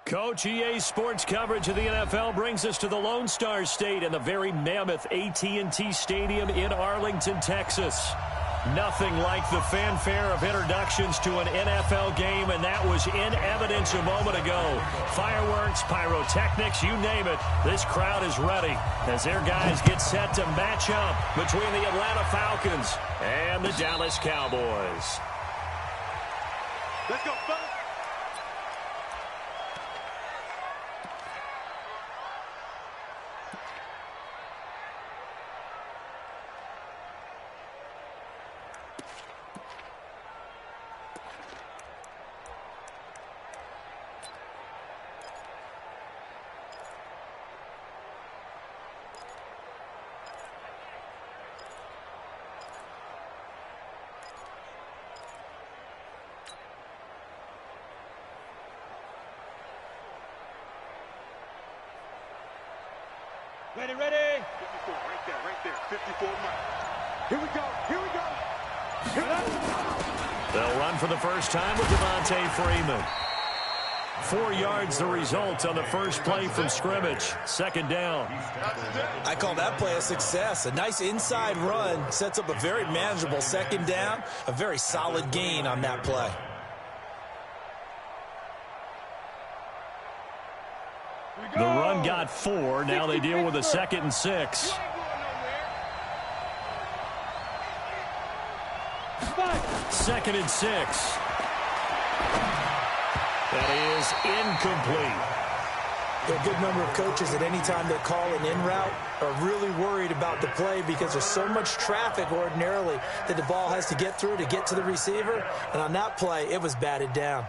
Coach, EA Sports coverage of the NFL brings us to the Lone Star State and the very mammoth AT&T Stadium in Arlington, Texas. Nothing like the fanfare of introductions to an NFL game, and that was in evidence a moment ago. Fireworks, pyrotechnics, you name it. This crowd is ready as their guys get set to match up between the Atlanta Falcons and the Dallas Cowboys. Let's go, fellas. Ready, ready. 54, right there. 54 miles. Here we go, here we go. They'll run for the first time with Devontae Freeman. 4 yards the result on the first play from scrimmage. Second down. I call that play a success. A nice inside run sets up a very manageable second down. A very solid gain on that play. The run got 4. Now they deal with a 2nd and 6. Second and 6. That is incomplete. A good number of coaches at any time they call an in route are really worried about the play because there's so much traffic ordinarily that the ball has to get through to get to the receiver. And on that play, it was batted down.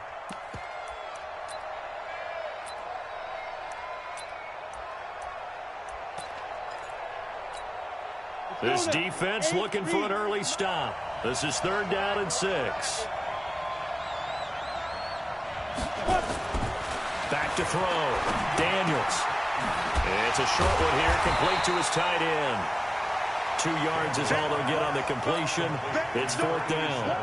This defense looking for an early stop. This is 3rd down and 6. Back to throw. Daniels. It's a short one here, complete to his tight end. 2 yards is all they'll get on the completion. It's 4th down.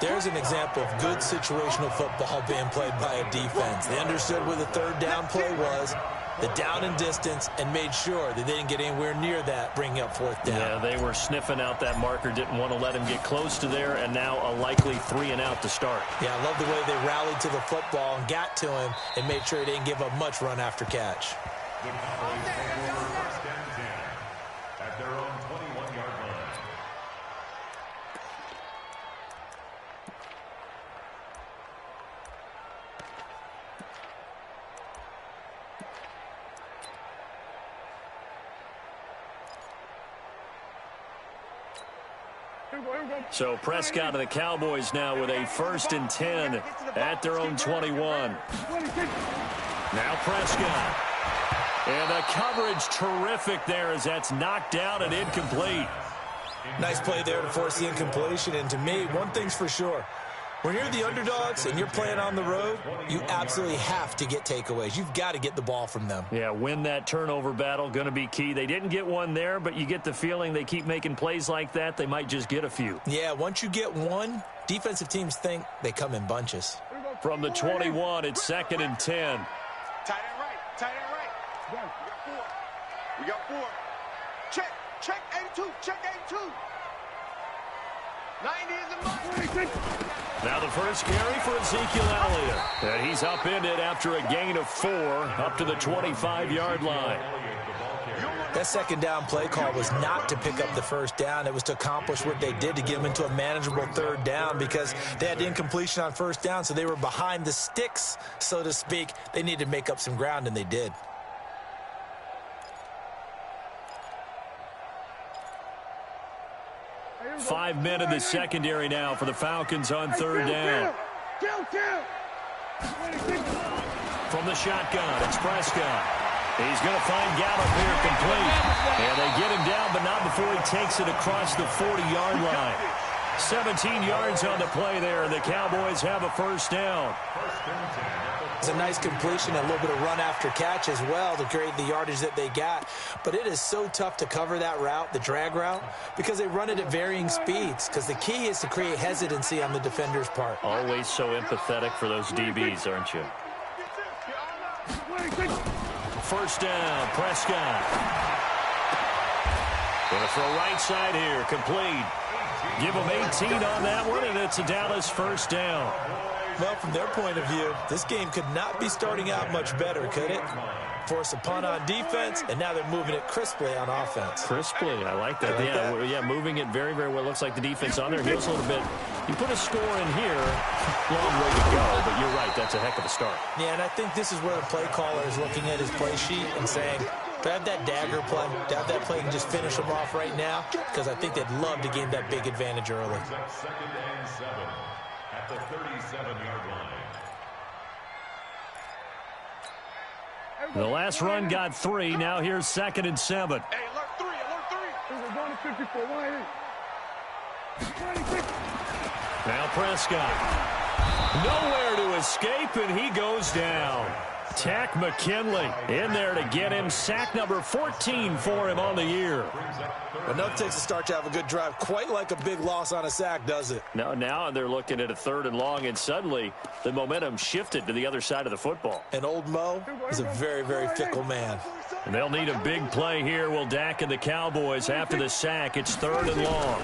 There's an example of good situational football being played by a defense. They understood where the 3rd down play was, the down and distance, and made sure that they didn't get anywhere near that, bringing up 4th down. Yeah, they were sniffing out that marker, didn't want to let him get close to there, and now a likely 3 and out to start. Yeah, I love the way they rallied to the football and got to him and made sure he didn't give up much run after catch. At their own 21-yard line. So Prescott and the Cowboys now with a 1st and 10 at their own 21. Now Prescott. And the coverage terrific there as that's knocked down and incomplete. Nice play there to force the incompletion. And to me, one thing's for sure. When you're the underdogs and you're playing on the road, you absolutely have to get takeaways. You've got to get the ball from them. Yeah, win that turnover battle, going to be key. They didn't get one there, but you get the feeling they keep making plays like that, they might just get a few. Yeah, once you get one, defensive teams think they come in bunches. From the 21, it's 2nd and 10. Tight end right, tight end right. We got 4. Check 82, check 82. 90 is the mark. Now the first carry for Ezekiel Elliott. And he's upended after a gain of 4 up to the 25-yard line. That 2nd down play call was not to pick up the 1st down. It was to accomplish what they did to get them into a manageable 3rd down because they had incompletion on 1st down, so they were behind the sticks, so to speak. They needed to make up some ground, and they did. Five men in the secondary now for the Falcons on 3rd down. From the shotgun, it's Prescott. He's going to find Gallup here complete. And they get him down, but not before he takes it across the 40-yard line. 17 yards on the play there, and the Cowboys have a 1st down. It's a nice completion, a little bit of run after catch as well to create the yardage that they got. But it is so tough to cover that route, the drag route, because they run it at varying speeds. Because the key is to create hesitancy on the defender's part. Always so empathetic for those DBs, aren't you? First down, Prescott. Going to throw right side here, complete. Give them 18 on that one, and it's a Dallas first down. Well, from their point of view, this game could not be starting out much better, could it? Force a punt on defense, and now they're moving it crisply on offense. Crisply, I like that. Yeah, moving it very, very well. Looks like the defense on their heels a little bit. You put a score in here, long way to go, but you're right, that's a heck of a start. Yeah, and I think this is where the play caller is looking at his play sheet and saying, grab that dagger play, grab that play and just finish them off right now, because I think they'd love to gain that big advantage early. Second and 7 at the 37-yard line. The last run got 3. Now here's 2nd and 7. Hey, alert 3, alert 3. We're going to 54, 180. Now Prescott. Nowhere to escape, and he goes down. Tack McKinley in there to get him. Sack number 14 for him on the year. Enough takes to start to have a good drive. Quite like a big loss on a sack, does it? Now they're looking at a 3rd and long, and suddenly the momentum shifted to the other side of the football. And old Mo is a very, very fickle man. And they'll need a big play here. Will Dak and the Cowboys after the sack. It's 3rd and long.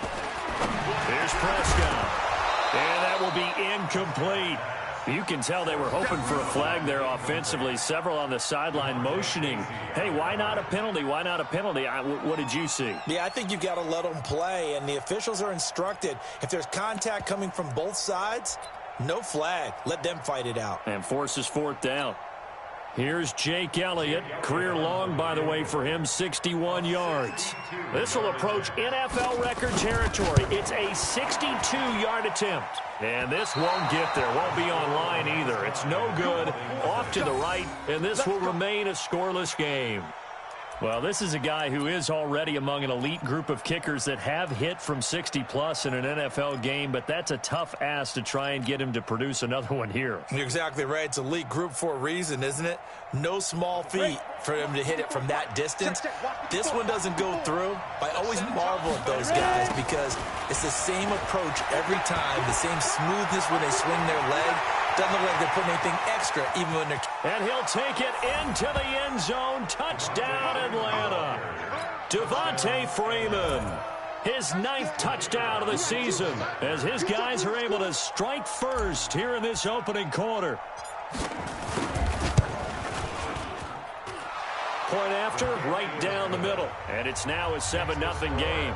Here's Prescott. And that will be incomplete. You can tell they were hoping for a flag there offensively. Several on the sideline motioning. Hey, why not a penalty? Why not a penalty? What did you see? Yeah, I think you've got to let them play, and the officials are instructed. If there's contact coming from both sides, no flag. Let them fight it out. And forces 4th down. Here's Jake Elliott. Career long, by the way, for him, 61 yards. This will approach NFL record territory. It's a 62-yard attempt. And this won't get there. Won't be on line either. It's no good. Off to the right, and this will remain a scoreless game. Well, this is a guy who is already among an elite group of kickers that have hit from 60-plus in an NFL game, but that's a tough ask to try and get him to produce another one here. You're exactly right. It's elite group for a reason, isn't it? No small feat for him to hit it from that distance. This one doesn't go through. I always marvel at those guys because it's the same approach every time, the same smoothness when they swing their leg. Doesn't look like they're putting anything extra, even when they're... And he'll take it into the end zone. Touchdown, Atlanta. Devontae Freeman. His 9th touchdown of the season as his guys are able to strike first here in this opening quarter. Point after, right down the middle. And it's now a 7-0 game.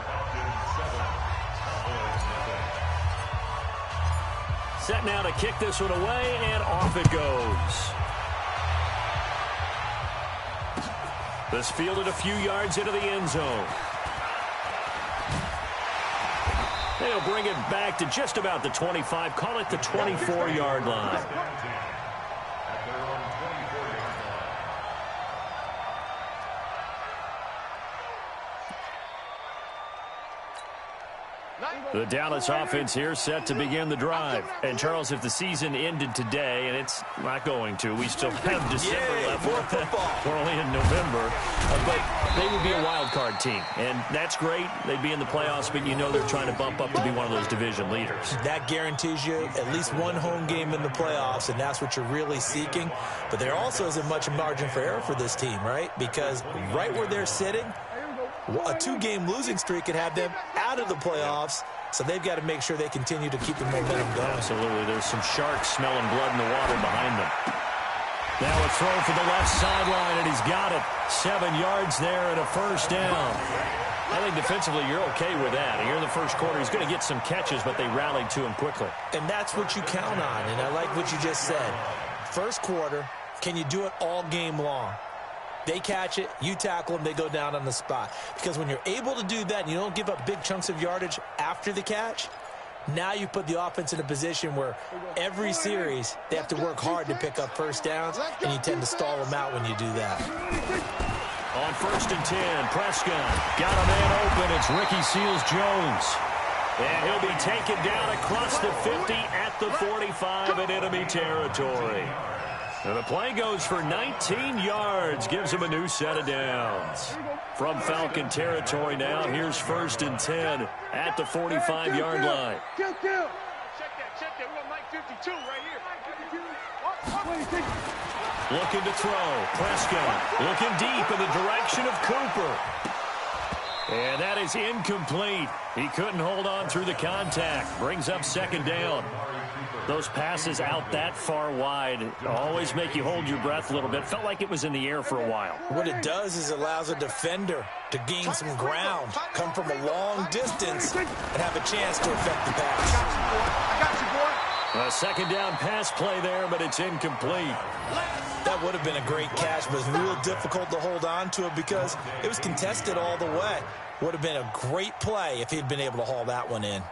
Set now to kick this one away, and off it goes. This fielded a few yards into the end zone. They'll bring it back to just about the 25, call it the 24-yard line. The Dallas offense here set to begin the drive. And, Charles, if the season ended today, and it's not going to, we still have December left. More football. We're only in November. But they would be a wild card team. And that's great. They'd be in the playoffs, but you know they're trying to bump up to be one of those division leaders. That guarantees you at least one home game in the playoffs, and that's what you're really seeking. But there also isn't much margin for error for this team, right? Because right where they're sitting, a 2-game losing streak could have them out of the playoffs. So they've got to make sure they continue to keep the momentum going. Absolutely. There's some sharks smelling blood in the water behind them. Now a throw for the left sideline, and he's got it. 7 yards there and a first down. I think defensively you're okay with that. Here in the first quarter, he's going to get some catches, but they rallied to him quickly. And that's what you count on, and I like what you just said. First quarter, can you do it all game long? They catch it, you tackle them, they go down on the spot. Because when you're able to do that and you don't give up big chunks of yardage after the catch, now you put the offense in a position where every series they have to work hard to pick up first downs, and you tend to stall them out when you do that. On 1st and 10, Prescott got a man open. It's Ricky Seals-Jones. And he'll be taken down across the 50 at the 45 in enemy territory. And the play goes for 19 yards, gives him a new set of downs. From Falcon territory now, here's 1st and 10 at the 45-yard line. Check that. Check that. We got Mike 52 right here. looking to throw. Prescott looking deep in the direction of Cooper. And that is incomplete. He couldn't hold on through the contact. Brings up second down. Those passes out that far wide always make you hold your breath a little bit. Felt like it was in the air for a while. What it does is allows a defender to gain some ground, come from a long distance, and have a chance to affect the pass. I got you, boy. A second down pass play there, but it's incomplete. That would have been a great catch, but it was real difficult to hold on to it because it was contested all the way. Would have been a great play if he'd been able to haul that one in.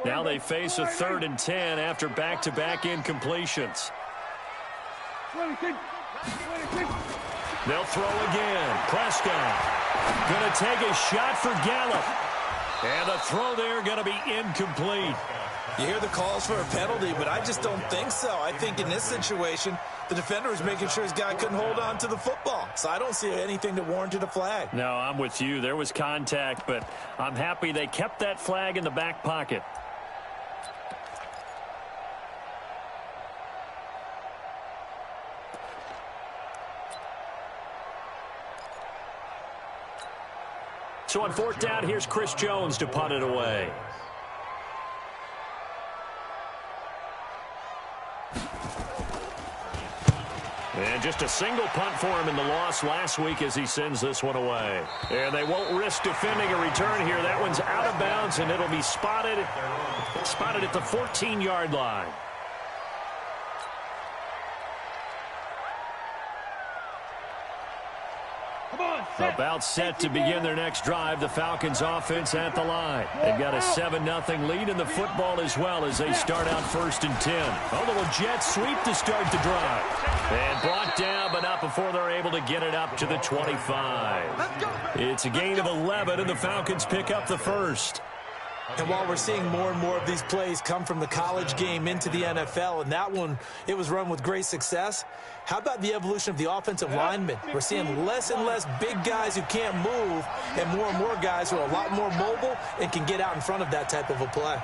Now they face a 3rd and 10 after back-to-back incompletions. They'll throw again. Prescott going to take a shot for Gallup. And the throw there going to be incomplete. You hear the calls for a penalty, but I just don't think so. I think in this situation, the defender was making sure his guy couldn't hold on to the football. So I don't see anything that warranted a flag. No, I'm with you. There was contact, but I'm happy they kept that flag in the back pocket. So on 4th down, here's Chris Jones to punt it away. And just a single punt for him in the loss last week as he sends this one away. And they won't risk defending a return here. That one's out of bounds, and it'll be spotted at the 14-yard line. About set to begin their next drive. The Falcons offense at the line. They've got a 7-0 lead in the football as well as they start out 1st and 10. A little jet sweep to start the drive. And brought down, but not before they're able to get it up to the 25. It's a gain of 11, and the Falcons pick up the first. And while we're seeing more and more of these plays come from the college game into the NFL, and that one, it was run with great success, how about the evolution of the offensive linemen? We're seeing less and less big guys who can't move, and more guys who are a lot more mobile and can get out in front of that type of a play.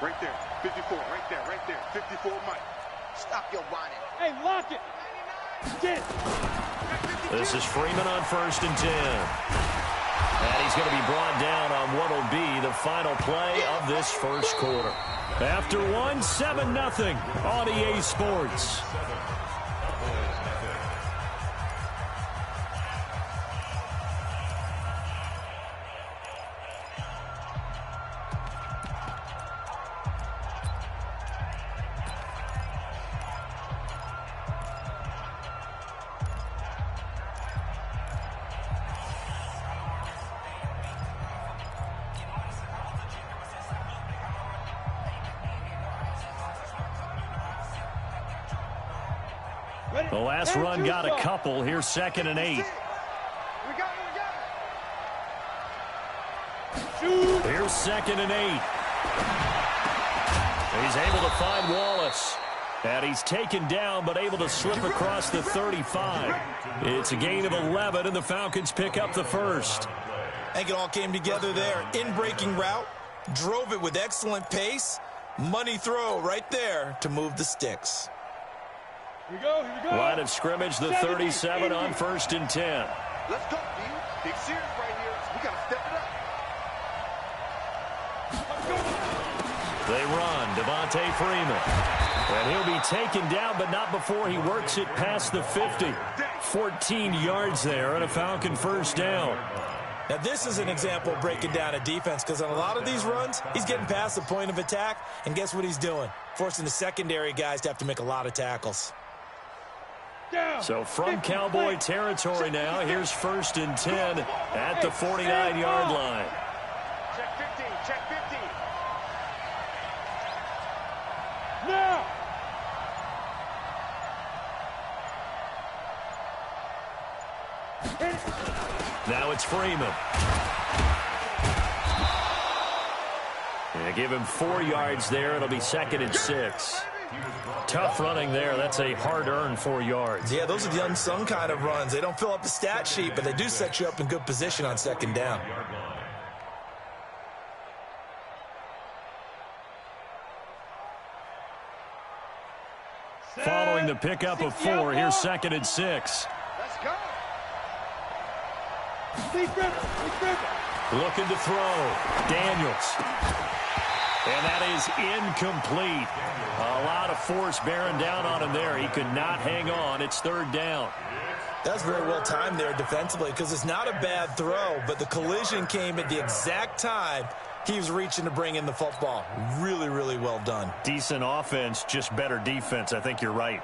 Right there, 54, right there, 54 Mike. Stop your whining. Hey, lock it. Get. This is Freeman on 1st and 10. And he's going to be brought down on what will be the final play of this first quarter. After one, 7-0 on EA Sports. The last run got a couple. Here's 2nd and 8. Here's 2nd and 8. He's able to find Wallace. And he's taken down, but able to slip across the 35. It's a gain of 11, and the Falcons pick up the first. I think it all came together there. In-breaking route, drove it with excellent pace. Money throw right there to move the sticks. Here we go. Line of scrimmage, the 37 on 1st and 10. Let's go, D. Big series right here. We got to step it up. They run. Devontae Freeman. And he'll be taken down, but not before he works it past the 50. 14 yards there and a Falcon first down. Now, this is an example of breaking down a defense because on a lot of these runs, he's getting past the point of attack, and guess what he's doing? Forcing the secondary guys to have to make a lot of tackles. So from Cowboy territory now, here's 1st and 10 at the 49-yard line. Check 15, check 15. Now. Now it's Freeman. Yeah, give him 4 yards there. It'll be 2nd and 6. Tough running there. That's a hard-earned 4 yards. Yeah, those are the unsung kind of runs. They don't fill up the stat sheet, but they do set you up in good position on 2nd down. the pickup of 4. Here's 2nd and 6. Let's go. Looking to throw. Daniels. And that is incomplete. A lot of force bearing down on him there. He could not hang on. It's 3rd down. That's very well timed there defensively because it's not a bad throw, but the collision came at the exact time he was reaching to bring in the football. Really, really well done. Decent offense, just better defense. I think you're right.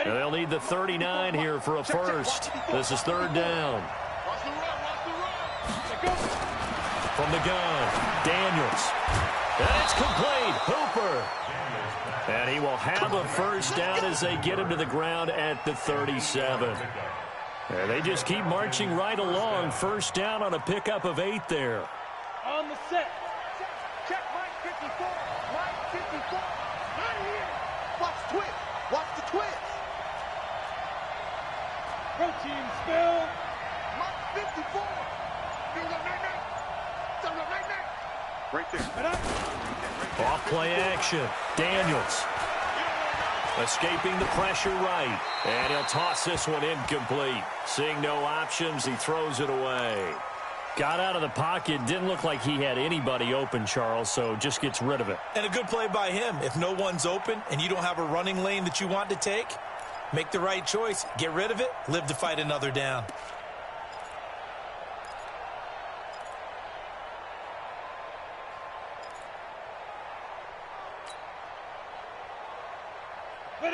They'll need the 39 here for a first. This is 3rd down. From the gun, Daniels. And it's complete. Hooper. And he will have a first down as they get him to the ground at the 37. And they just keep marching right along. First down on a pickup of 8 there. On the set. Check right 54. Right 54. Right here. Watch the twist. Watch the twist. Protein spill. Right 54. Right there. Off play action. Daniels. Escaping the pressure right. And he'll toss this one incomplete. Seeing no options, he throws it away. Got out of the pocket. Didn't look like he had anybody open, Charles, so just gets rid of it. And a good play by him. If no one's open and you don't have a running lane that you want to take, make the right choice. Get rid of it. Live to fight another down.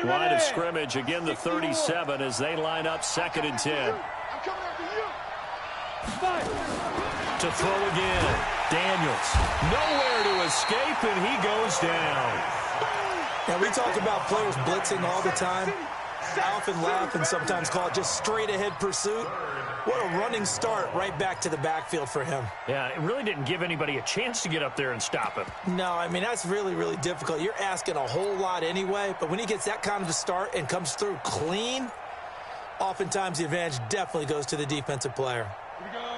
Line of scrimmage, again the 37 as they line up 2nd and 10. I'm coming after you. To throw again. Daniels. Nowhere to escape, and he goes down. Now, we talk about players blitzing all the time. I often laugh and sometimes call it just straight-ahead pursuit. What a running start right back to the backfield for him. Yeah, it really didn't give anybody a chance to get up there and stop him. No, I mean, that's really, really difficult. You're asking a whole lot anyway, but when he gets that kind of a start and comes through clean, oftentimes the advantage definitely goes to the defensive player.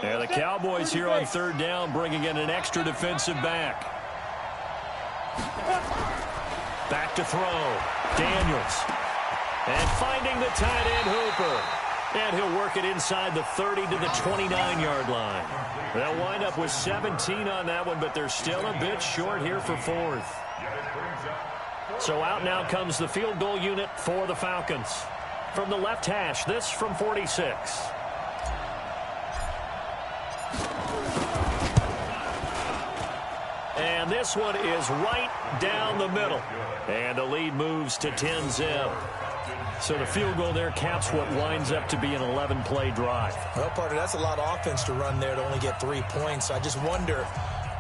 Yeah, the Cowboys here on 3rd down bringing in an extra defensive back. Back to throw. Daniels. And finding the tight end, Hooper. And he'll work it inside the 30 to the 29-yard line. They'll wind up with 17 on that one, but they're still a bit short here for 4th. So out now comes the field goal unit for the Falcons. From the left hash, this from 46. And this one is right down the middle. And the lead moves to 10-zip. So the field goal there caps what winds up to be an 11-play drive. Well, partner, that's a lot of offense to run there to only get 3 points. So I just wonder,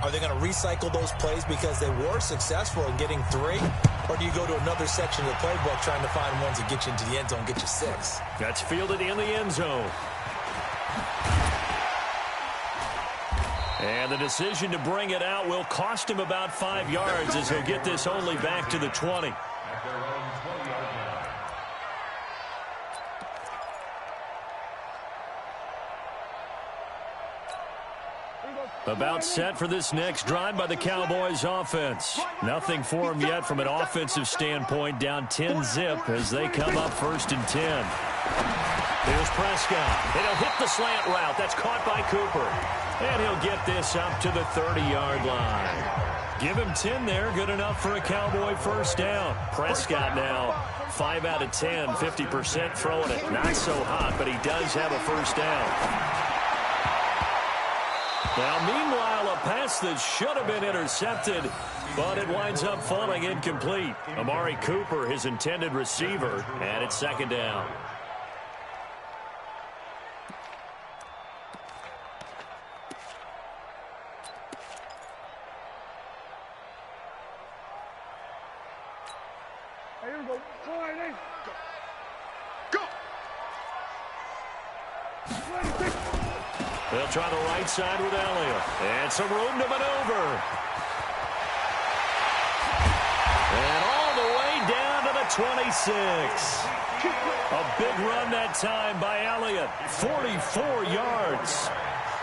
are they going to recycle those plays because they were successful in getting 3? Or do you go to another section of the playbook trying to find ones that get you into the end zone, get you 6? That's fielded in the end zone. And the decision to bring it out will cost him about 5 yards as he'll get this only back to the 20. About set for this next drive by the Cowboys offense. Nothing for them yet from an offensive standpoint, down 10-zip as they come up 1st and 10. Here's Prescott, and he'll hit the slant route. That's caught by Cooper. And he'll get this up to the 30-yard line. Give him 10 there, good enough for a Cowboy first down. Prescott now 5 out of 10, 50% throwing it. Not so hot, but he does have a first down. Now, meanwhile, a pass that should have been intercepted, but it winds up falling incomplete. Amari Cooper, his intended receiver, and it's 2nd down. Here we go. Go. They'll try the right side with Elliott. And some room to maneuver. And all the way down to the 26. A big run that time by Elliott. 44 yards.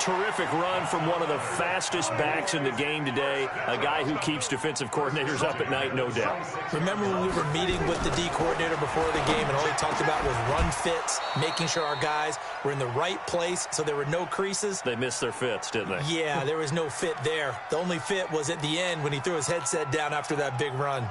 terrific run from one of the fastest backs in the game today, a guy who keeps defensive coordinators up at night, no doubt. Remember when we were meeting with the D coordinator before the game and all he talked about was run fits, making sure our guys were in the right place so there were no creases? They missed their fits, didn't they? Yeah, there was no fit there. The only fit was at the end when he threw his headset down after that big run.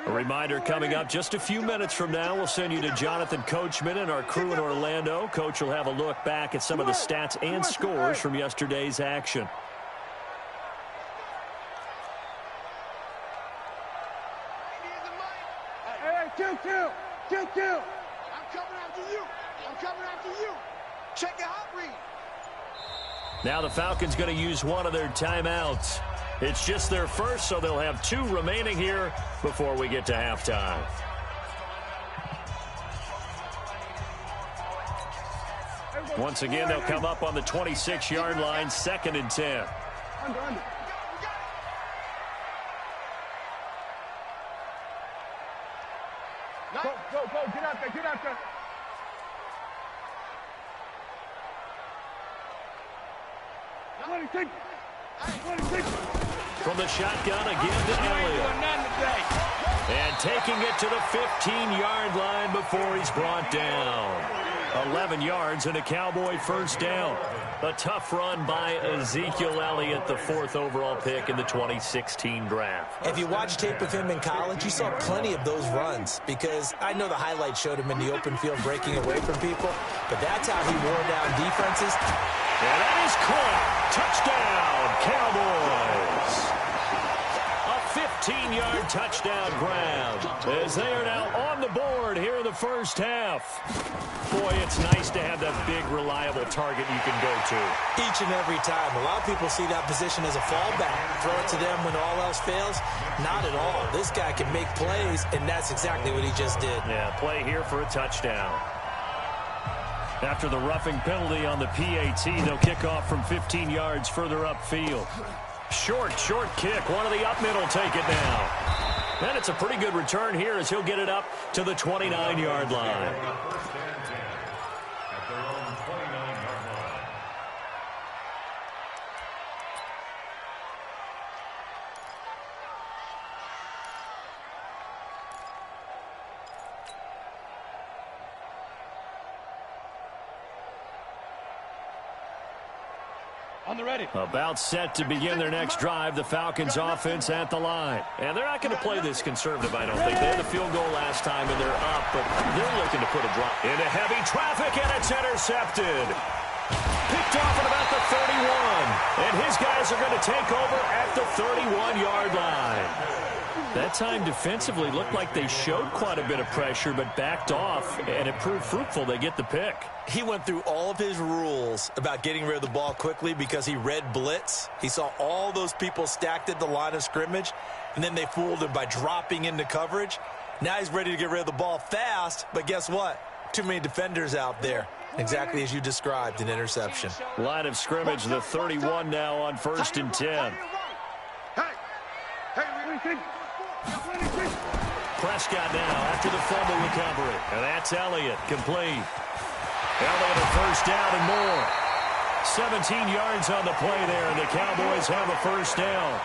A reminder coming up just a few minutes from now, we'll send you to Jonathan Coachman and our crew in Orlando. Coach will have a look back at some of the stats and scores from yesterday's action. Hey, 2-2. 2-2. I'm coming after you. I'm coming after you. Check your hot read. Now the Falcons going to use one of their timeouts. It's just their first, so they'll have 2 remaining here before we get to halftime. Once again, they'll come up on the 26-yard line, 2nd and 10. Under. Go. Get out there. From the shotgun again to Elliott. And taking it to the 15-yard line before he's brought down. 11 yards and a Cowboy first down. A tough run by Ezekiel Elliott, the 4th overall pick in the 2016 draft. If you watch tape of him in college, you saw plenty of those runs because I know the highlights showed him in the open field breaking away from people, but that's how he wore down defenses. And that is caught. Touchdown, Cowboys. A 15-yard touchdown grab as they are now on the board here in the first half. Boy, it's nice to have that big, reliable target you can go to. Each and every time. A lot of people see that position as a fallback. Throw it to them when all else fails. Not at all. This guy can make plays, and that's exactly what he just did. Yeah, play here for a touchdown. After the roughing penalty on the PAT, they'll kick off from 15 yards further upfield. Short kick. One of the up middle take it now. And it's a pretty good return here as he'll get it up to the 29-yard line. On the ready. About set to begin their next drive, the Falcons offense at the line. And they're not going to play this conservative, I don't think. They had the field goal last time, and they're up, but they're looking to put a drop into heavy traffic, and it's intercepted. Picked off at about the 31. And his guys are going to take over at the 31-yard line. That time defensively looked like they showed quite a bit of pressure, but backed off, and it proved fruitful. They get the pick. He went through all of his rules about getting rid of the ball quickly because he read blitz. He saw all those people stacked at the line of scrimmage, and then they fooled him by dropping into coverage. Now he's ready to get rid of the ball fast, but guess what? Too many defenders out there. Exactly as you described, an interception. Line of scrimmage, the 31 now on 1st and 10. Prescott now after the fumble recovery. And that's Elliott, complete. Elliott a first down and more. 17 yards on the play there, and the Cowboys have a first down.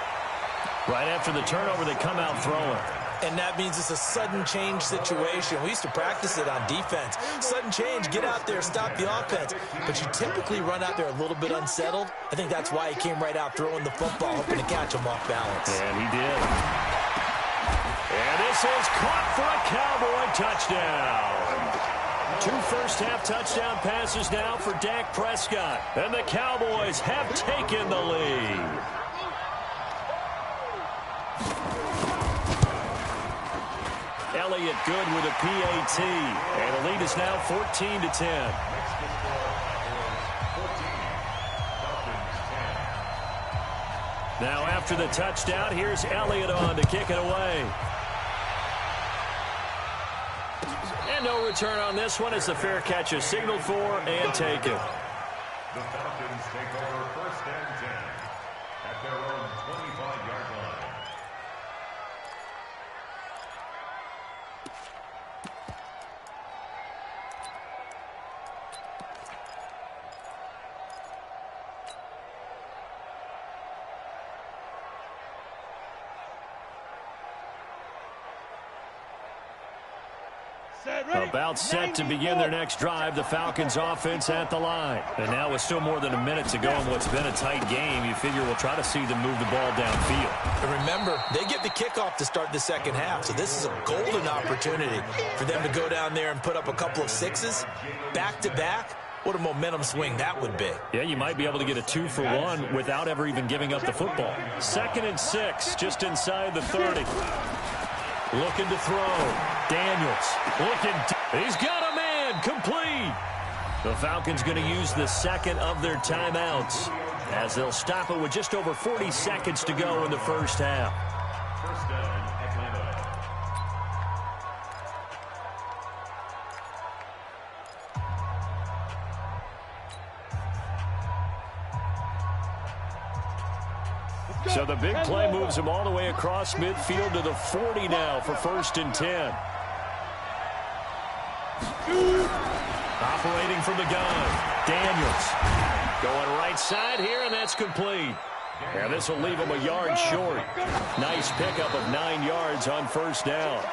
Right after the turnover, they come out throwing. And that means it's a sudden change situation. We used to practice it on defense. Sudden change, get out there, stop the offense. But you typically run out there a little bit unsettled. I think that's why he came right out throwing the football, hoping to catch him off balance. And he did. And this is caught for a Cowboy touchdown. 2 first-half touchdown passes now for Dak Prescott. And the Cowboys have taken the lead. Elliott good with a PAT. And the lead is now 14-10. Now after the touchdown, here's Elliott on to kick it away. And no return on this one as the fair catch is signaled for and taken. The Falcons take over 1st and 10 at their own 25-yard line. About set to begin their next drive, the Falcons offense at the line. And now with still more than a minute to go in what's been a tight game, you figure we'll try to see them move the ball downfield. And remember, they get the kickoff to start the second half, so this is a golden opportunity for them to go down there and put up a couple of sixes back-to-back. What a momentum swing that would be. Yeah, you might be able to get a 2-for-1 without ever even giving up the football. 2nd and 6, just inside the 30. Looking to throw. Daniels looking. He's got a man. Complete. The Falcons going to use the second of their timeouts as they'll stop it with just over 40 seconds to go in the first half. First down, Atlanta. So the big play moves him all the way across midfield to the 40 now for 1st and 10. Operating from the gun. Daniels going right side here, and that's complete. And this will leave him a yard short. Nice pickup of 9 yards on 1st down.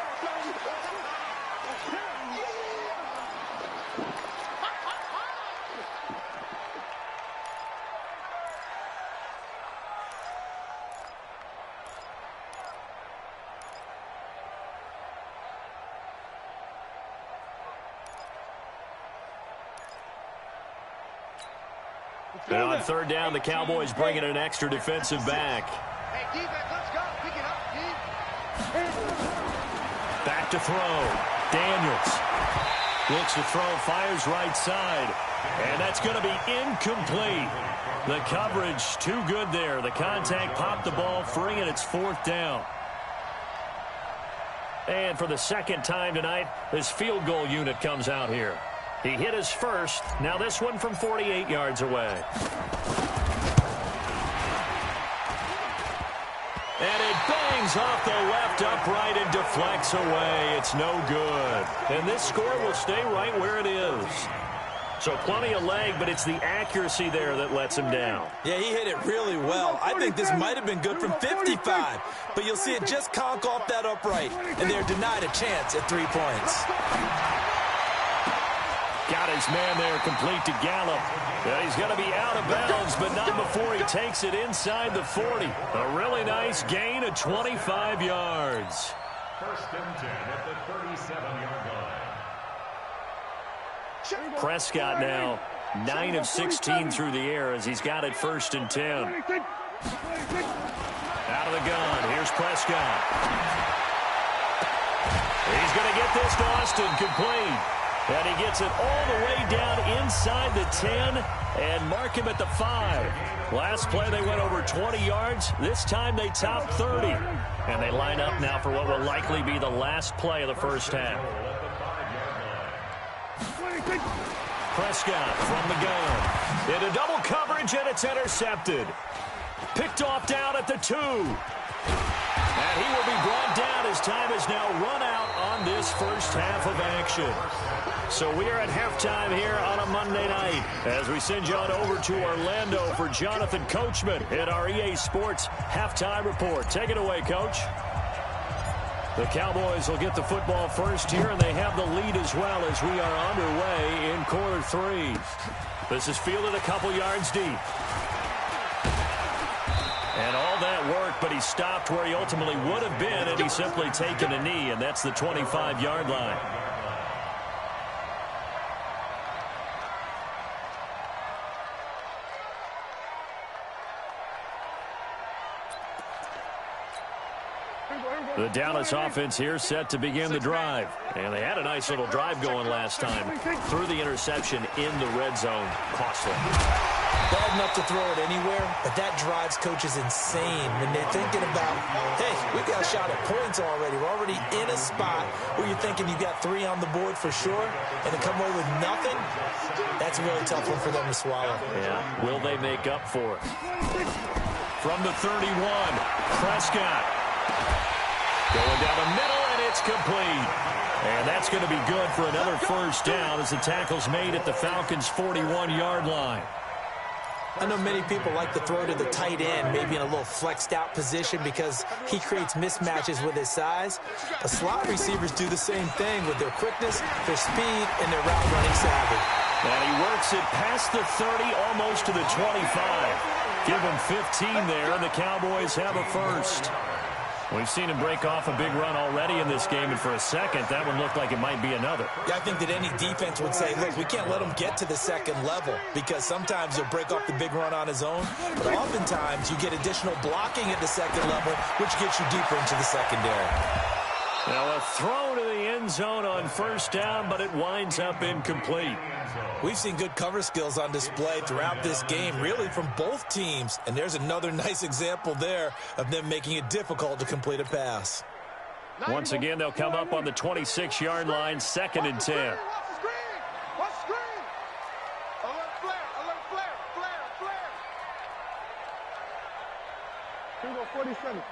And on 3rd down, the Cowboys bring in an extra defensive back. Hey, defense, let's go. Pick it up, Back to throw. Daniels looks to throw, fires right side. And that's going to be incomplete. The coverage too good there. The contact popped the ball free, and it's 4th down. And for the 2nd time tonight, this field goal unit comes out here. He hit his first. Now this one from 48 yards away. And it bangs off the left upright and deflects away. It's no good. And this score will stay right where it is. So plenty of leg, but it's the accuracy there that lets him down. Yeah, he hit it really well. I think this might have been good from 55. But you'll see it just conk off that upright. And they're denied a chance at 3 points. Got his man there, complete to Gallup. Yeah, he's going to be out of bounds, but not before he takes it inside the 40. A really nice gain of 25 yards. 1st and 10 at the 37-yard line. Prescott now 9 of 16 through the air as he's got it 1st and 10. Out of the gun. Here's Prescott. He's going to get this to Austin, complete. And he gets it all the way down inside the 10 and mark him at the 5. Last play they went over 20 yards. This time they topped 30. And they line up now for what will likely be the last play of the first half. Prescott from the gun. Into double coverage, and it's intercepted. Picked off down at the 2. And he will be brought down as time is now run out on this first half of action. So we are at halftime here on a Monday night as we send you on over to Orlando for Jonathan Coachman in our EA Sports halftime report. Take it away, Coach. The Cowboys will get the football first here, and they have the lead as well as we are underway in quarter 3. This is fielded a couple yards deep. And all that work, but he stopped where he ultimately would have been, and he's simply taken a knee, and that's the 25-yard line. The Dallas offense here set to begin the drive. And they had a nice little drive going last time. Threw the interception in the red zone. Costly. Bad enough to throw it anywhere, but that drives coaches insane when they're thinking about, hey, we got a shot at points already. We're already in a spot where you're thinking you got 3 on the board for sure, and to come away with nothing, that's a really tough one for them to swallow. Yeah, will they make up for it? From the 31, Prescott. Going down the middle, and it's complete. And that's going to be good for another first down as the tackle's made at the Falcons' 41-yard line. I know many people like to throw to the tight end, maybe in a little flexed out position because he creates mismatches with his size. But slot receivers do the same thing with their quickness, their speed, and their route running savvy. And he works it past the 30, almost to the 25. Give him 15 there, and the Cowboys have a first. We've seen him break off a big run already in this game, and for a second, that one looked like it might be another. Yeah, I think that any defense would say, look, we can't let him get to the second level because sometimes he'll break off the big run on his own, but oftentimes you get additional blocking at the second level, which gets you deeper into the secondary. Now a throw to the end zone on first down, but it winds up incomplete. We've seen good cover skills on display throughout this game, really from both teams. And there's another nice example there of them making it difficult to complete a pass. Once again, they'll come up on the 26-yard line, 2nd and 10. Watch the screen! Watch the screen! Alert flare! Alert flare! Flare! Flare! Here we go, 47.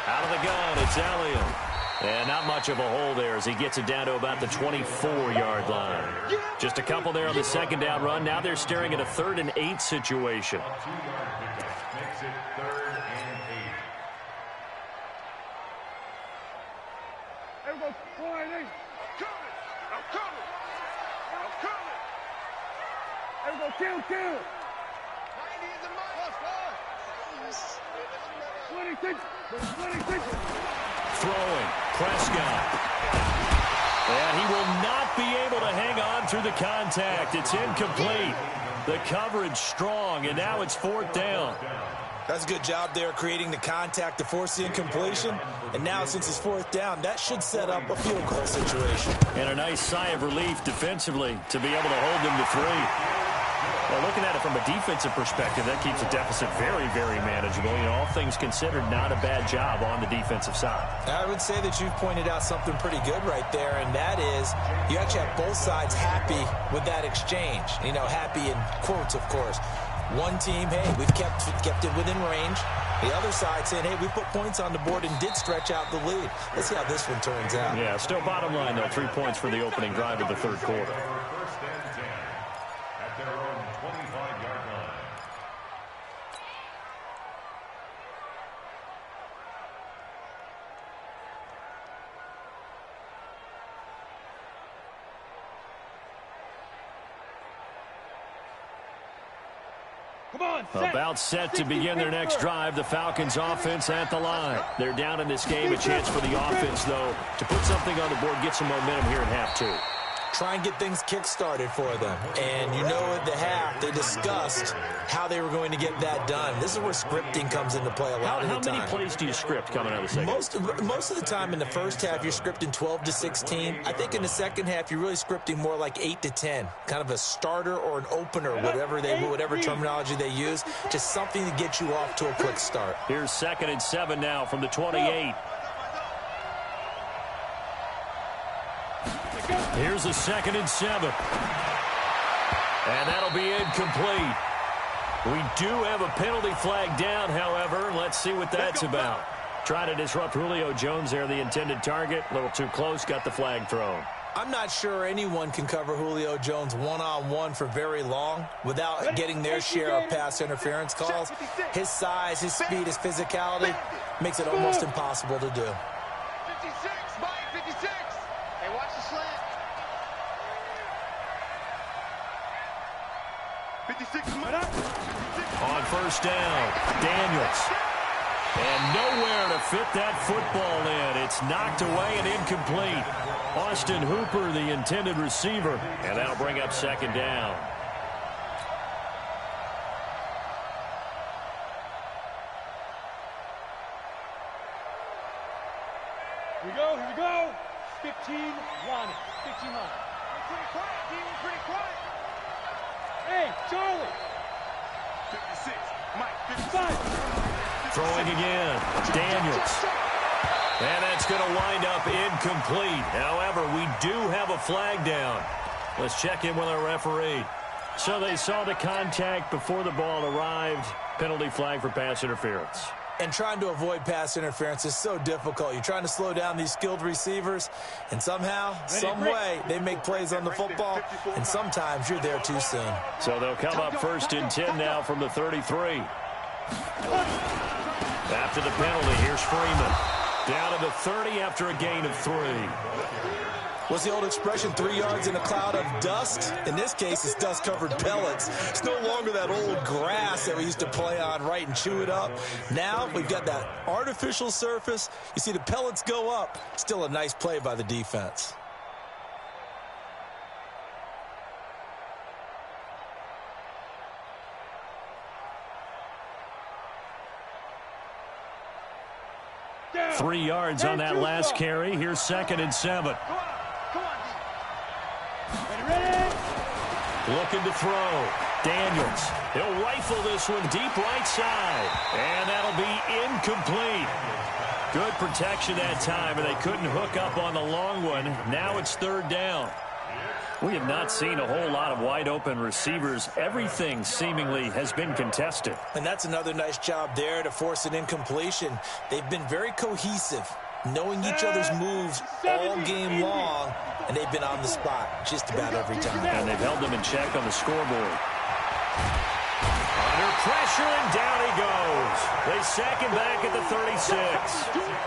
Out of the gun, it's Elliott. And not much of a hole there as he gets it down to about the 24-yard line. Just a couple there on the second down run. Now they're staring at a 3rd and 8 situation. 2-yard pickup makes it 3rd and 8. Here we go, 4-8. Coming! I'm coming! I'm coming! Here we go, kill. 90 is a mile! 26. Throwing, Prescott. And he will not be able to hang on through the contact. It's incomplete. The coverage strong, and now it's 4th down. That's a good job there creating the contact to force the incompletion. And now since it's 4th down, that should set up a field goal situation. And a nice sigh of relief defensively to be able to hold them to 3. Well, looking at it from a defensive perspective, that keeps the deficit very, very manageable. You know, all things considered, not a bad job on the defensive side. I would say that you've pointed out something pretty good right there, and that is you actually have both sides happy with that exchange. You know, happy in quotes, of course. One team, hey, we've kept it within range. The other side saying, hey, we put points on the board and did stretch out the lead. Let's see how this one turns out. Yeah, still bottom line, though, 3 points for the opening drive of the 3rd quarter. 1st and 10 at their own 25-yard line. Come on, About set to begin their next drive. The Falcons offense at the line. They're down in this game. A chance for the offense, though, to put something on the board, get some momentum here in half 2. Try and get things kick-started for them. And you know at the half, they discussed how they were going to get that done. This is where scripting comes into play a lot of the time. How many plays do you script coming out of the second? Most of the time in the first half, you're scripting 12 to 16. I think in the second half, you're really scripting more like 8 to 10. Kind of a starter or an opener, whatever terminology they use. Just something to get you off to a quick start. Here's 2nd and 7 now from the 28. Here's a 2nd and 7. And that'll be incomplete. We do have a penalty flag down, however. Let's see what that's about. Trying to disrupt Julio Jones there, the intended target. A little too close, got the flag thrown. I'm not sure anyone can cover Julio Jones one-on-one for very long without getting their share of pass interference calls. His size, his speed, his physicality makes it almost impossible to do. 56, Mike, 56. Hey, watch the slant. 56, Mike. On first down, Daniels. And nowhere to fit that football in. It's knocked away and incomplete. Austin Hooper, the intended receiver. And that'll bring up 2nd down. Here we go. 15-1. 15-1. Pretty quiet, team. Pretty quiet. Hey, Charlie. 56, Mike, 55. Throwing again, Daniels. And that's going to wind up incomplete. However, we do have a flag down. Let's check in with our referee. So they saw the contact before the ball arrived. Penalty flag for pass interference. And trying to avoid pass interference is so difficult. You're trying to slow down these skilled receivers, and somehow, some way, they make plays on the football, and sometimes you're there too soon. So they'll come up 1st and 10 now from the 33. After the penalty, here's Freeman. Down to the 30 after a gain of 3. What's the old expression, 3 yards in a cloud of dust? In this case, it's dust-covered pellets. It's no longer that old grass that we used to play on, right, and chew it up. Now we've got that artificial surface. You see the pellets go up. Still a nice play by the defense. Yeah. 3 yards on that last carry. Here's 2nd and 7. Looking to throw. Daniels. He'll rifle this one deep right side. And that'll be incomplete. Good protection that time, and they couldn't hook up on the long one. Now it's 3rd down. We have not seen a whole lot of wide-open receivers. Everything seemingly has been contested. And that's another nice job there to force an incompletion. They've been very cohesive, knowing each other's moves all game long, and they've been on the spot just about every time. And they've held them in check on the scoreboard. Under pressure, and down he goes. They sack him back at the 36.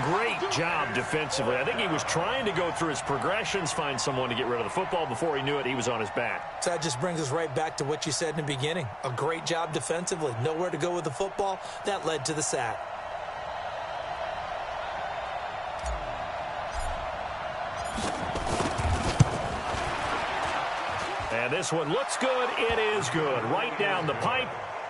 Great job defensively. I think he was trying to go through his progressions, find someone to get rid of the football. Before he knew it, he was on his back. So that just brings us right back to what you said in the beginning. A great job defensively. Nowhere to go with the football. That led to the sack. And this one looks good. It is good. Right down the pipe.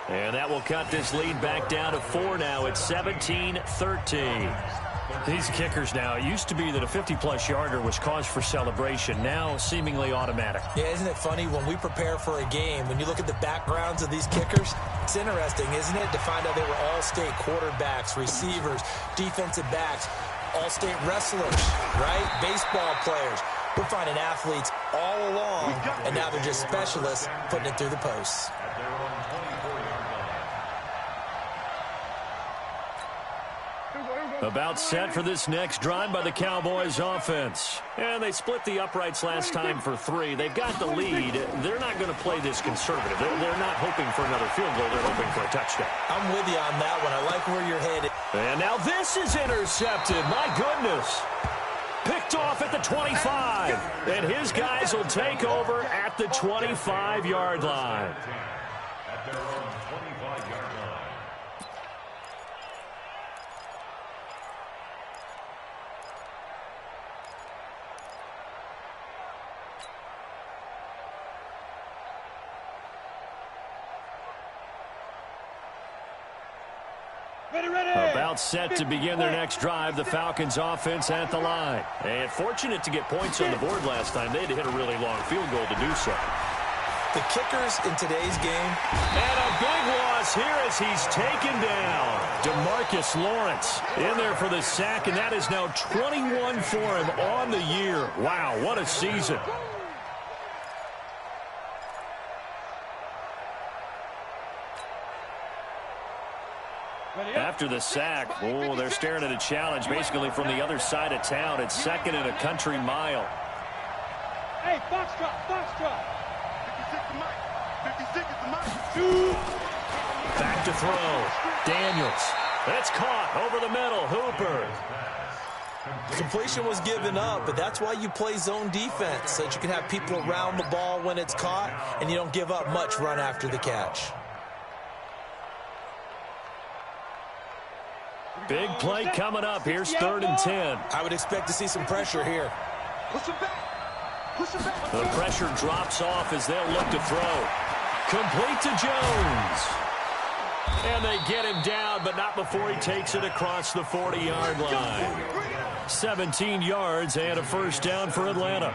And that will cut this lead back down to 4 now. It's 17-13. These kickers now, it used to be that a 50-plus yarder was cause for celebration. Now seemingly automatic. Yeah, isn't it funny when we prepare for a game, when you look at the backgrounds of these kickers, it's interesting, isn't it, to find out they were all-state quarterbacks, receivers, defensive backs, all-state wrestlers, right? Baseball players. We're finding athletes all along, and now they're just specialists putting it through the posts. About set for this next drive by the Cowboys offense. And they split the uprights last time for 3. They've got the lead. They're not going to play this conservative. They're not hoping for another field goal. They're hoping for a touchdown. I'm with you on that one. I like where you're headed. And now this is intercepted. My goodness. Picked off at the 25. And his guys will take over at the 25-yard line. At their own 25-yard line. About set to begin their next drive, the Falcons offense at the line. And fortunate to get points on the board last time. They had to hit a really long field goal to do so. The kickers in today's game. And a big loss here as he's taken down. DeMarcus Lawrence in there for the sack, and that is now 21 for him on the year. Wow, what a season. After the sack, oh, they're staring at a challenge basically from the other side of town. It's 2nd and a country mile. Hey, foxtrot, foxtrot. 56 is the mic. Back to throw. Daniels. It's caught over the middle. Hooper. Completion was given up, but that's why you play zone defense, so that you can have people around the ball when it's caught, and you don't give up much run after the catch. Big play coming up. Here's 3rd and 10. I would expect to see some pressure here. Push him back. Push him back. The pressure drops off as they'll look to throw. Complete to Jones. And they get him down, but not before he takes it across the 40-yard line. 17 yards and a 1st down for Atlanta.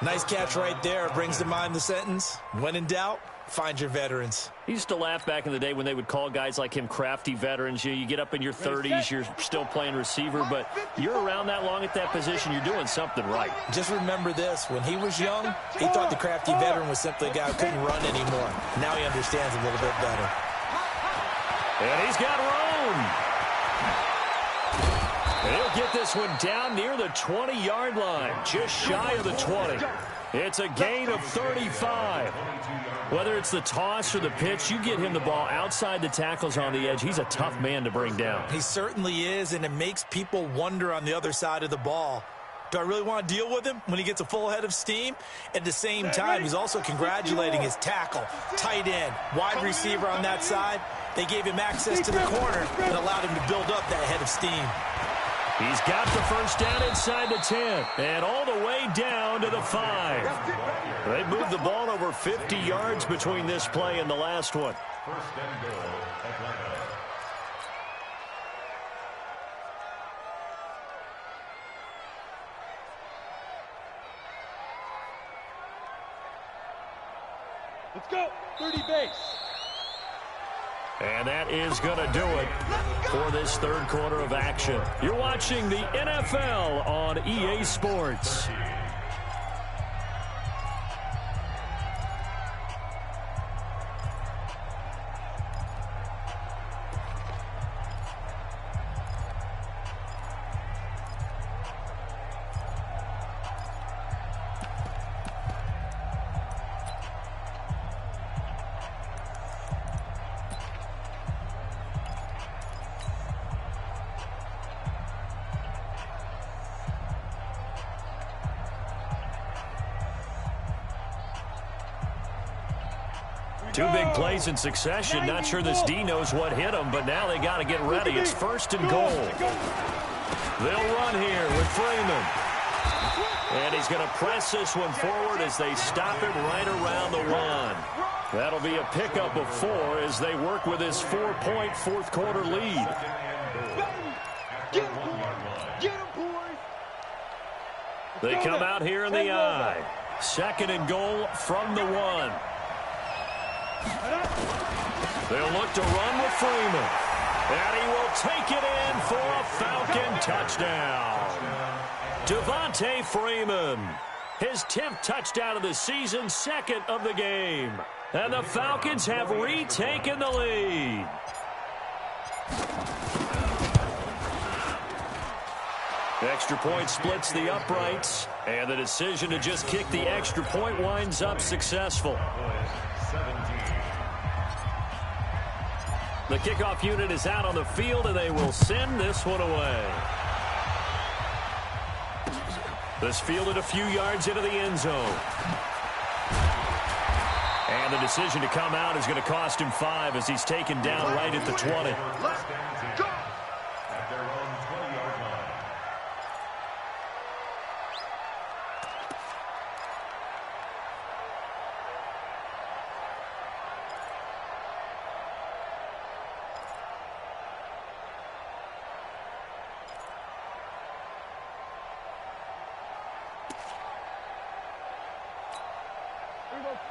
Nice catch right there. Brings to mind the sentence, when in doubt, find your veterans. He used to laugh back in the day when they would call guys like him crafty veterans. You get up in your 30s, you're still playing receiver, but you're around that long at that position, you're doing something right. Just remember this, when he was young, he thought the crafty veteran was simply a guy who couldn't run anymore. Now he understands a little bit better. And he's got room. own. And he'll get this one down near the 20-yard line, just shy of the 20. It's a gain of 35. Whether it's the toss or the pitch, you get him the ball outside the tackles on the edge. He's a tough man to bring down. He certainly is, and it makes people wonder on the other side of the ball. Do I really want to deal with him when he gets a full head of steam? At the same time, he's also congratulating his tackle, tight end, wide receiver on that side. They gave him access to the corner and allowed him to build up that head of steam. He's got the first down inside the 10 and all the way down to the 5. They moved the ball over 50 yards between this play and the last one. First and goal, Atlanta. Let's go. 30 base. And that is going to do it for this third quarter of action. You're watching the NFL on EA Sports. Two big plays in succession. Not sure this D knows what hit him, but now they got to get ready. It's first and goal. They'll run here with Freeman. And he's going to press this one forward as they stop him right around the 1. That'll be a pickup of 4 as they work with his 4-point fourth quarter lead. They come out here in the I. Second and goal from the 1. They'll look to run with Freeman. And he will take it in for a Falcon touchdown. Devontae Freeman, his 10th touchdown of the season, second of the game. And the Falcons have retaken the lead. Extra point splits the uprights, and the decision to just kick the extra point winds up successful. The kickoff unit is out on the field, and they will send this one away. This fielded a few yards into the end zone. And the decision to come out is going to cost him 5 as he's taken down right at the 20. At their own 20-yard line.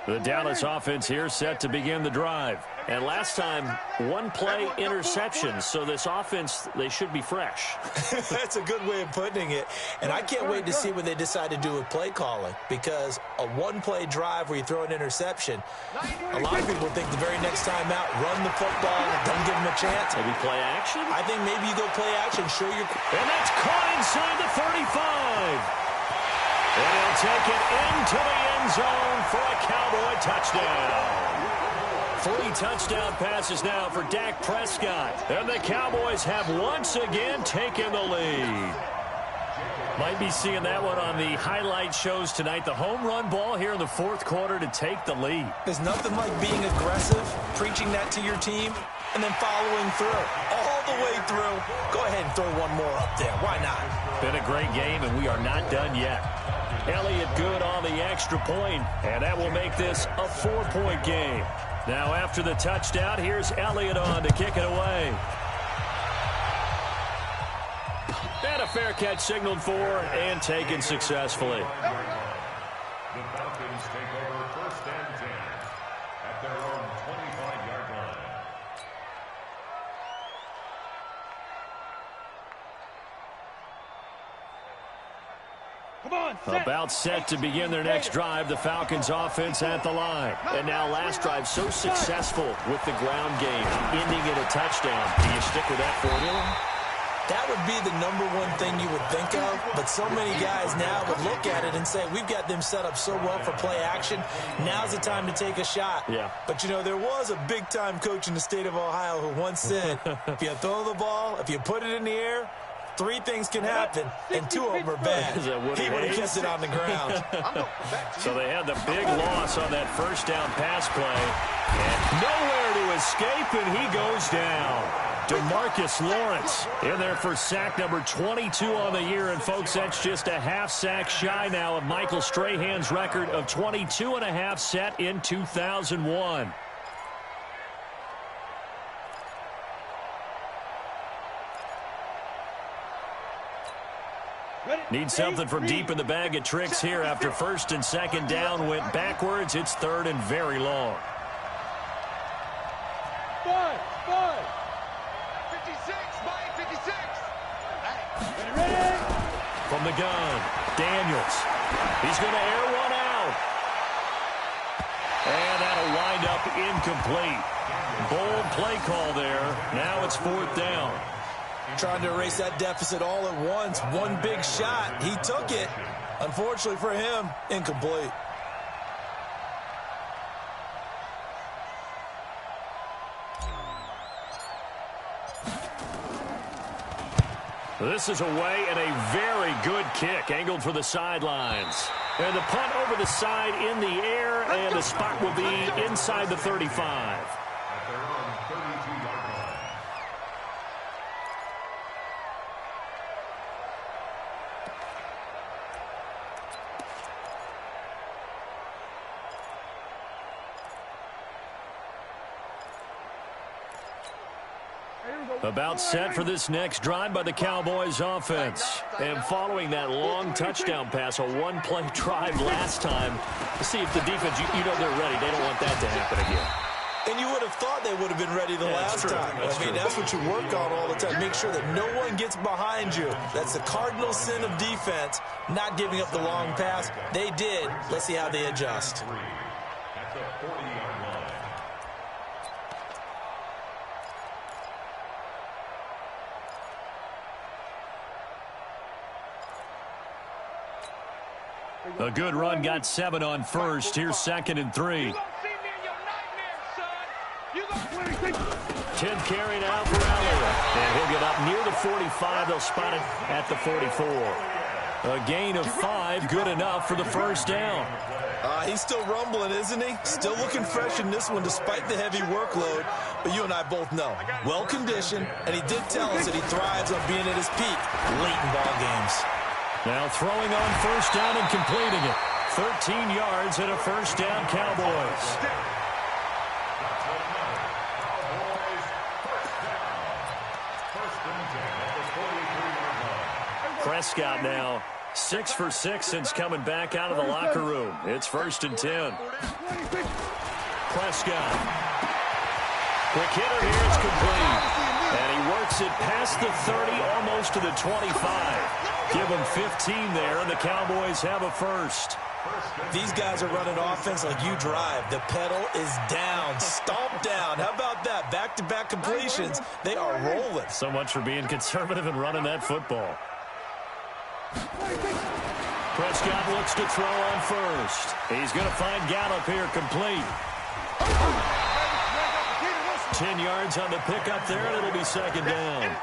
The Dallas offense here set to begin the drive. And last time, one play interception. So this offense, they should be fresh. That's a good way of putting it. And I can't wait to see what they decide to do with play calling. Because a one-play drive where you throw an interception, a lot of people think the very next time out, run the football, don't give them a chance. Maybe play action? I think maybe you go play action, show your... And that's caught inside the 35. And he'll take it into the end zone for a Cowboy touchdown. 3 touchdown passes now for Dak Prescott. And the Cowboys have once again taken the lead. Might be seeing that one on the highlight shows tonight. The home run ball here in the fourth quarter to take the lead. There's nothing like being aggressive, preaching that to your team, and then following through. All the way through. Go ahead and throw one more up there. Why not? Been a great game, and we are not done yet. Elliott good on the extra point, and that will make this a 4-point game. Now after the touchdown, here's Elliott on to kick it away. And a fair catch signaled for and taken successfully. The Falcons take over first and 10 at their own 25-yard line. About set to begin their next drive, the Falcons offense at the line. And now last drive so successful with the ground game, ending in a touchdown. Do you stick with that formula? That would be the number one thing you would think of, but so many guys now would look at it and say, we've got them set up so well for play action. Now's the time to take a shot. Yeah. But, you know, there was a big-time coach in the state of Ohio who once said, if you throw the ball, if you put it in the air, 3 things can happen, and 2 of them are bad. He would have kept it on the ground. So they had the big loss on that first down pass play. And nowhere to escape, and he goes down. DeMarcus Lawrence in there for sack number 22 on the year. And, folks, that's just a half sack shy now of Michael Strahan's record of 22.5 set in 2001. Need something from deep in the bag of tricks here after first and second down went backwards. It's third and very long. 5. 56, Mike, 56. Ready? From the gun, Daniels. He's going to air one out. And that'll wind up incomplete. Bold play call there. Now it's 4th down. Trying to erase that deficit all at once. One big shot. He took it. Unfortunately for him, incomplete. This is away and a very good kick angled for the sidelines. And the punt over the side in the air, and the spot will be inside the 35. At their own 32-yard line. About set for this next drive by the Cowboys offense. And following that long touchdown pass, a one-play drive last time, to see if the defense, you know they're ready. They don't want that to happen again. And you would have thought they would have been ready the last time. That's what you work on all the time. Make sure that no one gets behind you. That's the cardinal sin of defense, not giving up the long pass. They did. Let's see how they adjust. At the 40-yard line. A good run, got 7 on first. Here's 2nd and 3. 10th carry now for Elliott. And he'll get up near the 45. They'll spot it at the 44. A gain of 5, good enough for the first down. He's still rumbling, isn't he? Still looking fresh in this one despite the heavy workload. But you and I both know, well-conditioned, and he did tell us that he thrives on being at his peak late in ball games. Now throwing on first down and completing it. 13 yards and a first down, Cowboys. Prescott now 6 for 6 since coming back out of the locker room. It's 1st and 10. Prescott. Quick hitter here, it's complete. And he works it past the 30, almost to the 25. Give them 15 there, and the Cowboys have a first. These guys are running offense like you drive. The pedal is down, stomped down. How about that? Back-to-back completions. They are rolling. So much for being conservative and running that football. Prescott looks to throw on first. He's going to find Gallup here, complete. 10 yards on the pickup there, and it'll be 2nd down.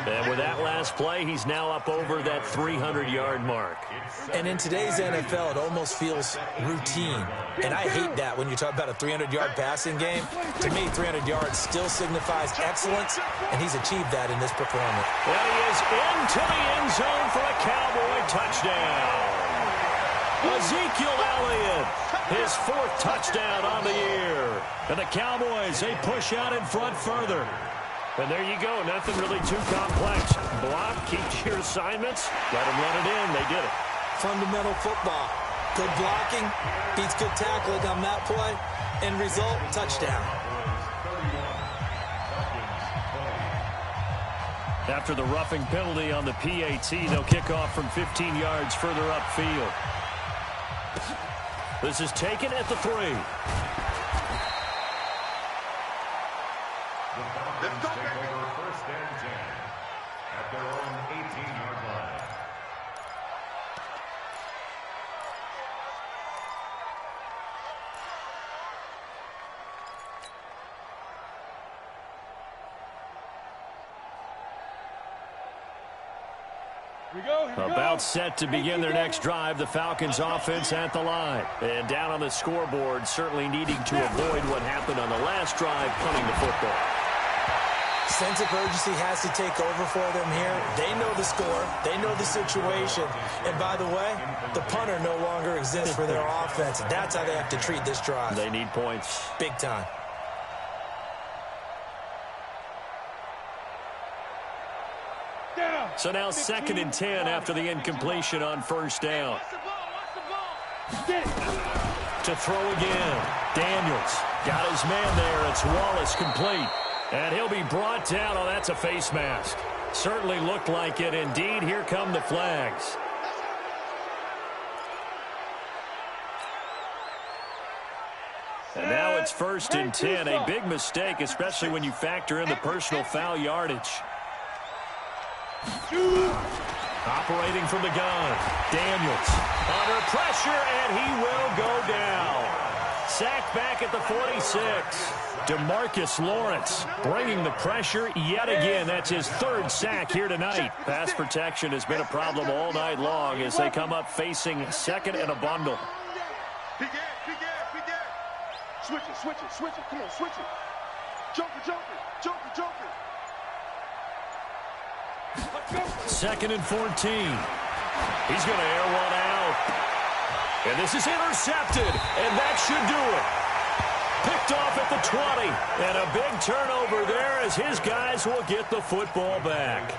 And with that last play, he's now up over that 300-yard mark. And in today's NFL, it almost feels routine. And I hate that when you talk about a 300-yard passing game. To me, 300 yards still signifies excellence, and he's achieved that in this performance. And he is into the end zone for a Cowboy touchdown. Ezekiel Elliott, his 4th touchdown on the year. And the Cowboys, they push out in front further. And there you go, nothing really too complex. Block, keep your assignments, let them run it in. They did it. Fundamental football. Good blocking, beats good tackling on that play. End result, touchdown. After the roughing penalty on the PAT, they'll kick off from 15 yards further upfield. This is taken at the 3. The Falcons take over 1st and 10 at their own 18-yard line. About set to begin their next drive, the Falcons offense at the line. And down on the scoreboard, certainly needing to avoid what happened on the last drive, punting the football. Sense of urgency has to take over for them here. They know the score. They know the situation. And by the way, the punter no longer exists for their offense. That's how they have to treat this drive. They need points. Big time. So now 2nd and 10 after the incompletion on 1st down. To throw again. Daniels got his man there. It's Wallace complete. And he'll be brought down. Oh, that's a face mask. Certainly looked like it. Indeed, here come the flags. And now it's 1st and 10. A big mistake, especially when you factor in the personal foul yardage. Operating from the gun. Daniels under pressure, and he will go down. Sacked back at the 46. DeMarcus Lawrence bringing the pressure yet again. That's his 3rd sack here tonight. Pass protection has been a problem all night long as they come up facing 2nd and a bundle. Big air. Switch it. Come on, switch it. Joker. 2nd and 14. He's going to air one out. And this is intercepted, and that should do it. Picked off at the 20. And a big turnover there as his guys will get the football back.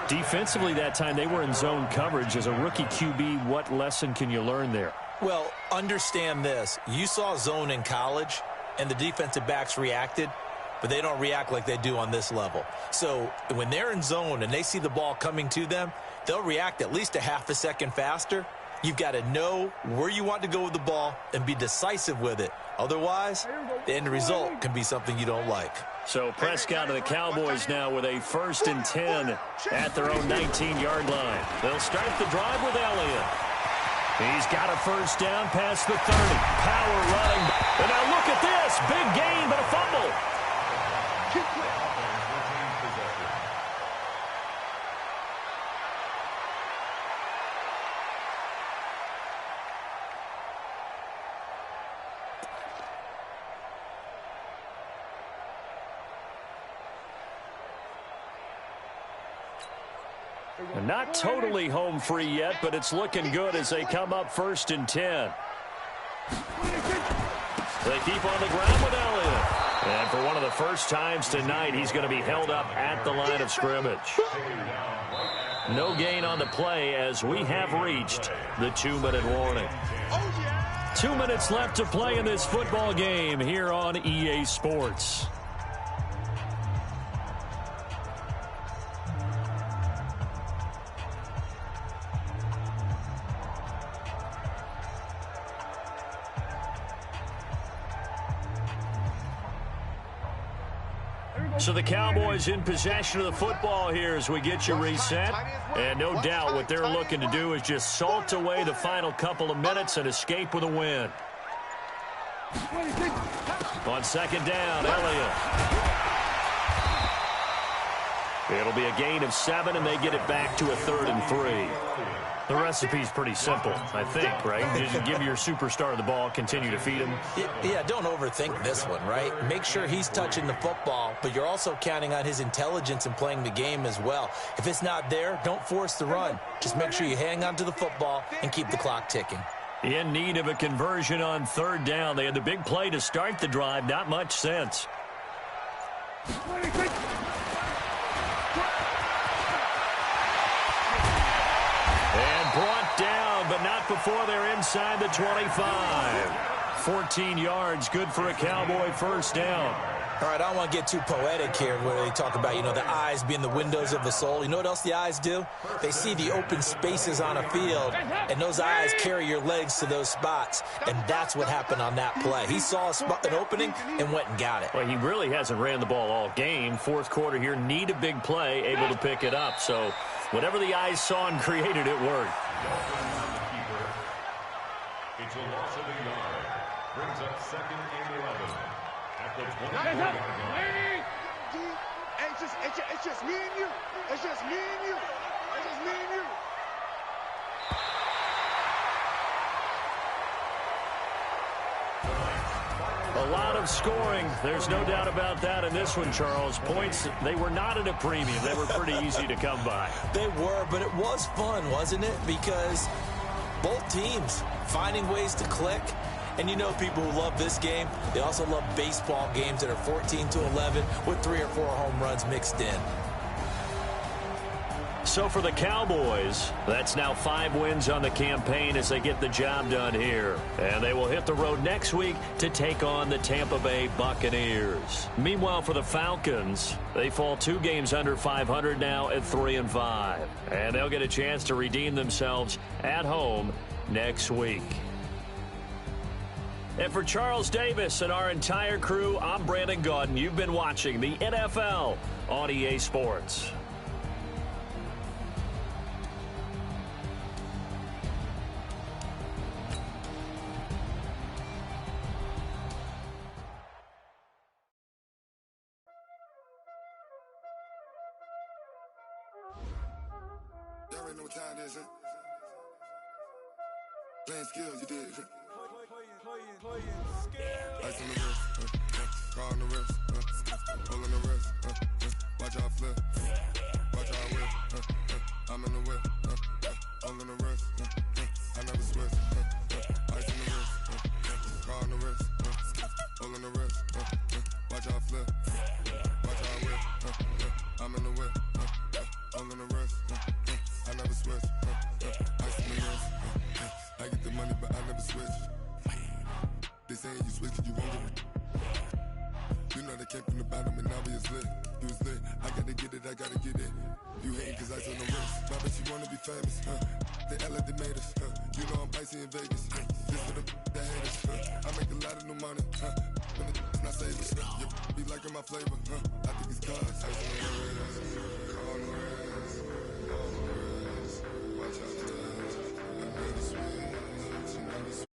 Defensively that time, they were in zone coverage. As a rookie QB, what lesson can you learn there? Well, understand this. You saw zone in college, and the defensive backs reacted, but they don't react like they do on this level. So when they're in zone and they see the ball coming to them, they'll react at least a half a second faster. You've got to know where you want to go with the ball and be decisive with it. Otherwise, the end result can be something you don't like. So Prescott and the Cowboys now with a 1st and 10 at their own 19-yard line. They'll start the drive with Elliott. He's got a 1st down past the 30. Power running. And now look at this. Big gain, but a fumble. Not totally home free yet, but it's looking good as they come up 1st and 10. They keep on the ground with Elliott. And for one of the first times tonight, he's going to be held up at the line of scrimmage. No gain on the play as we have reached the 2-minute warning. 2 minutes left to play in this football game here on EA Sports. So the Cowboys in possession of the football here as we get you reset. And no doubt what they're looking to do is just salt away the final couple of minutes and escape with a win. On 2nd down, Elliott. It'll be a gain of 7, and they get it back to a 3rd and 3. The recipe's pretty simple, I think, right? Just give your superstar the ball, continue to feed him. Yeah, don't overthink this one, right? Make sure he's touching the football, but you're also counting on his intelligence in playing the game as well. If it's not there, don't force the run. Just make sure you hang on to the football and keep the clock ticking. In need of a conversion on 3rd down. They had the big play to start the drive. Not much sense. And brought down, but not before they're inside the 25. 14 yards, good for a Cowboy 1st down. All right, I don't want to get too poetic here where they talk about, you know, the eyes being the windows of the soul. You know what else the eyes do? They see the open spaces on a field, and those eyes carry your legs to those spots, and that's what happened on that play. He saw an opening and went and got it. Well, he really hasn't ran the ball all game. Fourth quarter here, need a big play, able to pick it up. So whatever the eyes saw and created, it worked. It's a loss of a yard. Brings up 2nd and 11. At the 24-yard line. It's just me and you. It's just me and you. It's just me and you. A lot of scoring. There's no doubt about that in this one, Charles. Points, they were not at a premium. They were pretty easy to come by. They were, but it was fun, wasn't it? Because both teams finding ways to click. And you know people who love this game, they also love baseball games that are 14-11 with 3 or 4 home runs mixed in. So for the Cowboys, that's now 5 wins on the campaign as they get the job done here. And they will hit the road next week to take on the Tampa Bay Buccaneers. Meanwhile, for the Falcons, they fall 2 games under 500 now at 3-5. And they'll get a chance to redeem themselves at home next week. And for Charles Davis and our entire crew, I'm Brandon Gaudin. You've been watching the NFL on EA Sports. Y'all already know what time it is, huh? Playing skills, you did. Ice on the wrist, car on the wrist, hole in the wrist, watch how I flip, watch how I whip, I'm in the whip, hole in the wrist, I never switch, ice on the wrist, car on the wrist, hole in the wrist, watch how I flip, watch how I whip, I'm in the whip, hole in the wrist, I never switch, ice on the wrist, I get the money but I never switch. They saying you switch cause you won't get it. You know they came from the bottom and now we is lit. You was lit, I gotta get it, I gotta get it. You hating cause ice on the wrist. I bet you wanna be famous, They act like they made us, You know I'm icy in Vegas, This for the that hate us, I make a lot of new money, When it's not savers, You be liking my flavor, I think it's cause ice on the wrist, on the wrist, on the wrist. Watch out, I never switch, I never switch.